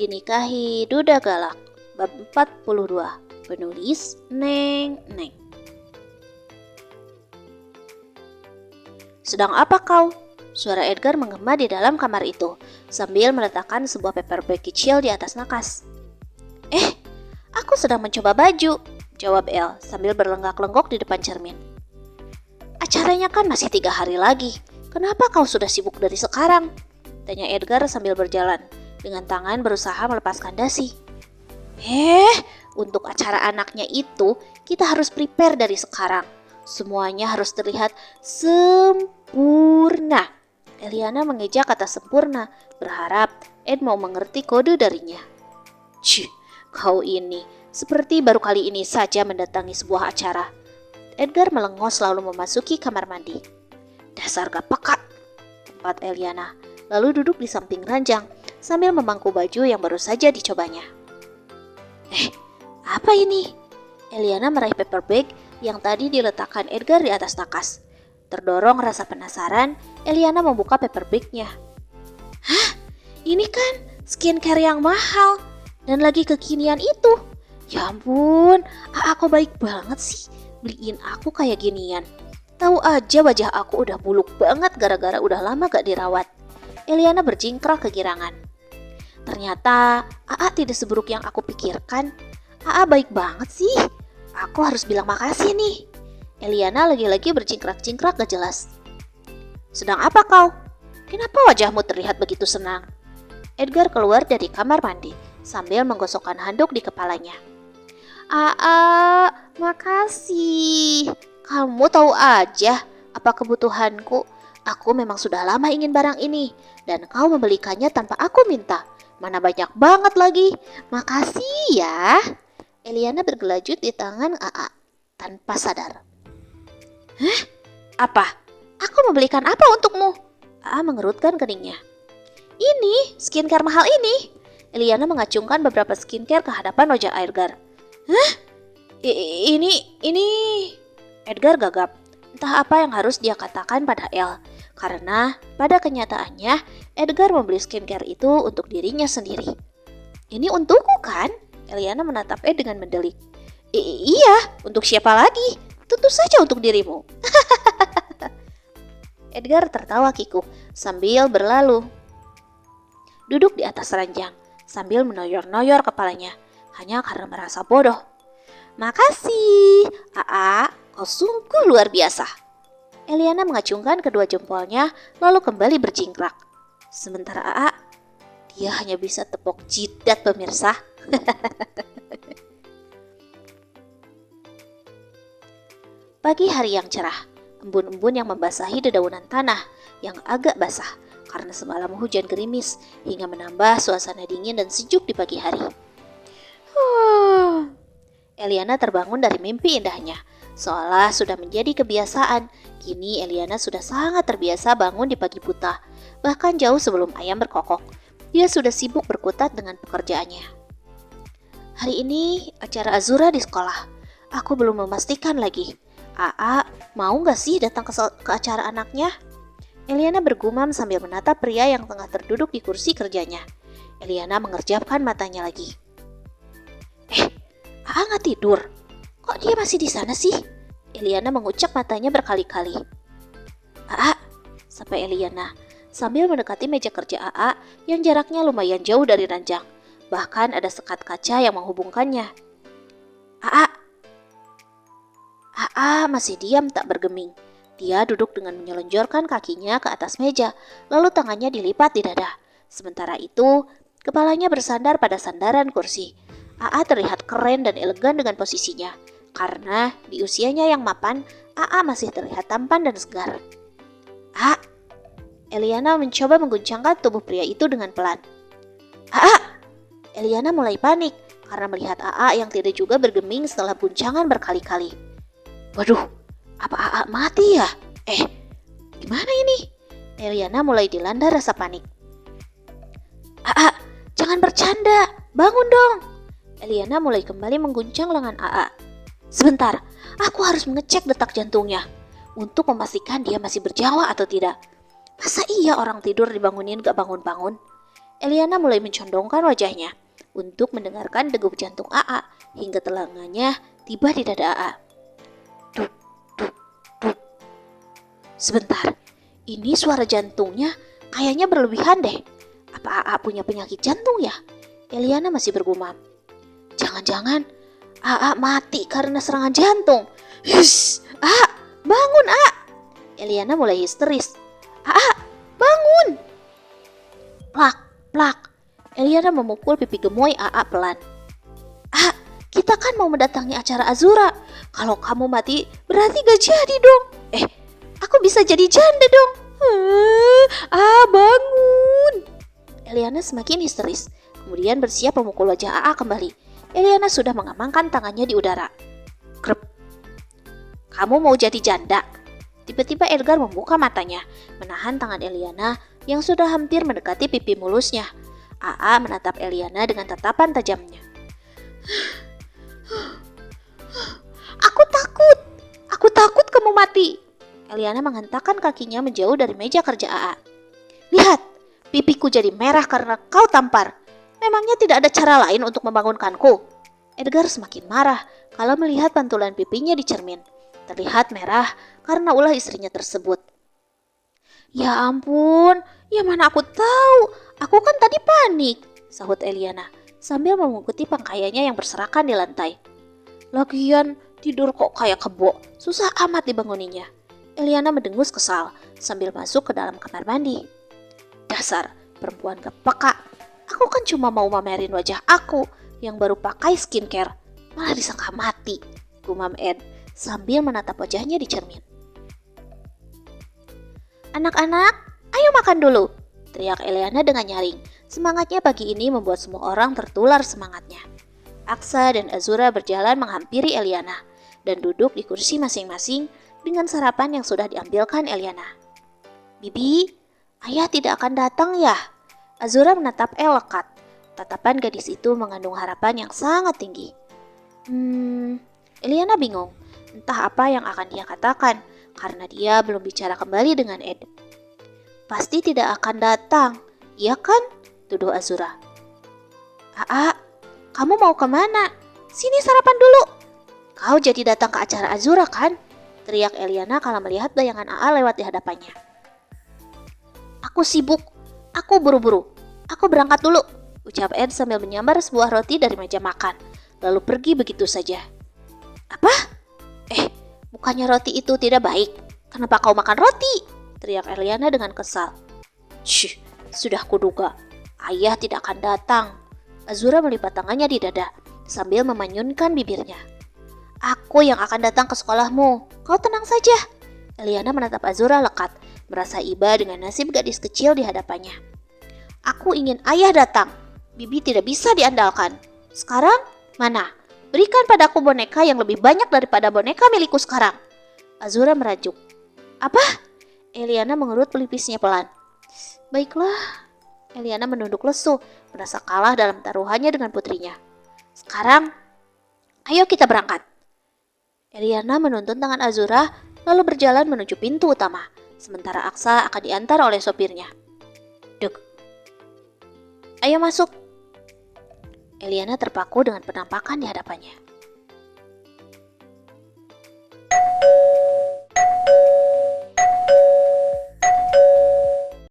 Dinikahi Duda Galak. Bab 42. Penulis Neng Neng. Sedang apa kau? Suara Edgar menggema di dalam kamar itu sambil meletakkan sebuah paper bag kecil di atas nakas. Aku sedang mencoba baju, jawab El sambil berlenggak-lenggok di depan cermin. Acaranya kan masih 3 hari lagi. Kenapa kau sudah sibuk dari sekarang? Tanya Edgar sambil berjalan dengan tangan berusaha melepaskan dasi. Untuk acara anaknya itu kita harus prepare dari sekarang. Semuanya harus terlihat sempurna. Eliana mengeja kata sempurna, berharap Ed mau mengerti kode darinya. Kau ini seperti baru kali ini saja mendatangi sebuah acara. Edgar melengos lalu memasuki kamar mandi. Dasar gak peka, tempat Eliana, lalu duduk di samping ranjang sambil memangku baju yang baru saja dicobanya. Apa ini? Eliana meraih paper bag yang tadi diletakkan Edgar di atas nakas. Terdorong rasa penasaran, Eliana membuka paper bagnya. Ini kan skincare yang mahal dan lagi kekinian itu. Ya ampun, aku baik banget sih beliin aku kayak ginian. Tahu aja wajah aku udah buluk banget gara-gara udah lama gak dirawat. Eliana berjingkrak kegirangan. Ternyata AA tidak seburuk yang aku pikirkan. AA baik banget sih. Aku harus bilang makasih nih. Eliana lagi-lagi berjingkrak-jingkrak gak jelas. Sedang apa kau? Kenapa wajahmu terlihat begitu senang? Edgar keluar dari kamar mandi sambil menggosokkan handuk di kepalanya. AA, makasih. Kamu tahu aja apa kebutuhanku. Aku memang sudah lama ingin barang ini dan kau membelikannya tanpa aku minta. Mana banyak banget lagi. Makasih ya. Eliana bergelajut di tangan AA tanpa sadar. Apa? Aku membelikan apa untukmu? AA mengerutkan keningnya. Ini, skincare mahal ini. Eliana mengacungkan beberapa skincare ke hadapan wajah Edgar. Ini... Edgar gagap. Entah apa yang harus dia katakan pada El. Karena pada kenyataannya Edgar membeli skincare itu untuk dirinya sendiri. Ini untukku kan? Eliana menatap Ed dengan mendelik. Iya, untuk siapa lagi? Tentu saja untuk dirimu. Edgar tertawa kikuk sambil berlalu. Duduk di atas ranjang sambil menoyor-noyor kepalanya hanya karena merasa bodoh. Makasih, AA, kau sungguh luar biasa. Eliana mengacungkan kedua jempolnya lalu kembali berjingkrak. Sementara AA, dia hanya bisa tepuk jidat pemirsa. Pagi hari yang cerah, embun-embun yang membasahi dedaunan tanah yang agak basah karena semalam hujan gerimis hingga menambah suasana dingin dan sejuk di pagi hari. Eliana terbangun dari mimpi indahnya. Seolah sudah menjadi kebiasaan, kini Eliana sudah sangat terbiasa bangun di pagi buta. Bahkan jauh sebelum ayam berkokok, dia sudah sibuk berkutat dengan pekerjaannya. Hari ini acara Azura di sekolah. Aku belum memastikan lagi. AA, mau gak sih datang ke acara anaknya? Eliana bergumam sambil menatap pria yang tengah terduduk di kursi kerjanya. Eliana mengerjapkan matanya lagi. AA gak tidur? Kok dia masih di sana sih? Eliana mengucap matanya berkali-kali. AA, sapa Eliana sambil mendekati meja kerja AA yang jaraknya lumayan jauh dari ranjang. Bahkan ada sekat kaca yang menghubungkannya. AA masih diam tak bergeming. Dia duduk dengan menyelonjorkan kakinya ke atas meja, lalu tangannya dilipat di dada. Sementara itu, kepalanya bersandar pada sandaran kursi. AA terlihat keren dan elegan dengan posisinya. Karena di usianya yang mapan, AA masih terlihat tampan dan segar. Eliana mencoba mengguncangkan tubuh pria itu dengan pelan. Eliana mulai panik karena melihat AA yang tidak juga bergeming setelah guncangan berkali-kali. Waduh, apa AA mati ya? Gimana ini? Eliana mulai dilanda rasa panik. AA, jangan bercanda, bangun dong. Eliana mulai kembali mengguncang lengan AA. Sebentar, aku harus mengecek detak jantungnya untuk memastikan dia masih berjawa atau tidak. Masa iya orang tidur dibangunin gak bangun-bangun? Eliana mulai mencondongkan wajahnya untuk mendengarkan degup jantung AA hingga telanganya tiba di dada AA. Duk, duk, duk. Sebentar, ini suara jantungnya kayaknya berlebihan deh. Apa AA punya penyakit jantung ya? Eliana masih bergumam. Jangan-jangan AA mati karena serangan jantung. Hush, AA, bangun AA. Eliana mulai histeris. AA, bangun. Plak, plak. Eliana memukul pipi gemoy AA pelan. AA, kita kan mau mendatangi acara Azura. Kalau kamu mati berarti gak jadi dong. Aku bisa jadi janda dong. AA, bangun. Eliana semakin histeris. Kemudian bersiap memukul wajah AA kembali. Eliana sudah mengamankan tangannya di udara. Krep. Kamu mau jadi janda? Tiba-tiba Edgar membuka matanya, menahan tangan Eliana yang sudah hampir mendekati pipi mulusnya. AA menatap Eliana dengan tatapan tajamnya. Aku takut kamu mati. Eliana menghentakkan kakinya menjauh dari meja kerja AA. Lihat, pipiku jadi merah karena kau tampar. Memangnya tidak ada cara lain untuk membangunkanku? Edgar semakin marah kalau melihat pantulan pipinya di cermin. Terlihat merah karena ulah istrinya tersebut. Ya ampun, ya mana aku tahu. Aku kan tadi panik, sahut Eliana sambil mengikuti pakaiannya yang berserakan di lantai. Lagian tidur kok kayak kebo, susah amat dibanguninya. Eliana mendengus kesal sambil masuk ke dalam kamar mandi. Dasar perempuan gak peka. Aku kan cuma mau mamerin wajah aku yang baru pakai skincare. Malah disangka mati, gumam Ed sambil menatap wajahnya di cermin. Anak-anak, ayo makan dulu, teriak Eliana dengan nyaring. Semangatnya pagi ini membuat semua orang tertular semangatnya. Aksa dan Azura berjalan menghampiri Eliana dan duduk di kursi masing-masing dengan sarapan yang sudah diambilkan Eliana. Bibi, ayah tidak akan datang ya? Azura menatap El lekat. Tatapan gadis itu mengandung harapan yang sangat tinggi. Eliana bingung. Entah apa yang akan dia katakan karena dia belum bicara kembali dengan Ed. Pasti tidak akan datang, iya kan? Tuduh Azura. AA, kamu mau kemana? Sini sarapan dulu. Kau jadi datang ke acara Azura kan? Teriak Eliana kalau melihat bayangan AA lewat di hadapannya. Aku sibuk, aku buru-buru, aku berangkat dulu, ucap Ed sambil menyambar sebuah roti dari meja makan, lalu pergi begitu saja. Apa? Bukannya roti itu tidak baik? Kenapa kau makan roti? Teriak Eliana dengan kesal. Shh, sudah kuduga, ayah tidak akan datang. Azura melipat tangannya di dada sambil memanyunkan bibirnya. Aku yang akan datang ke sekolahmu, kau tenang saja. Eliana menatap Azura lekat, merasa iba dengan nasib gadis kecil di hadapannya. Aku ingin ayah datang, Bibi tidak bisa diandalkan. Sekarang, mana? Berikan padaku boneka yang lebih banyak daripada boneka milikku sekarang. Azura merajuk. Apa? Eliana mengerut pelipisnya pelan. Baiklah. Eliana menunduk lesu, merasa kalah dalam taruhannya dengan putrinya. Sekarang, ayo kita berangkat. Eliana menuntun tangan Azura, lalu berjalan menuju pintu utama, sementara Aksa akan diantar oleh sopirnya. Dek. Ayo masuk. Eliana terpaku dengan penampakan di hadapannya.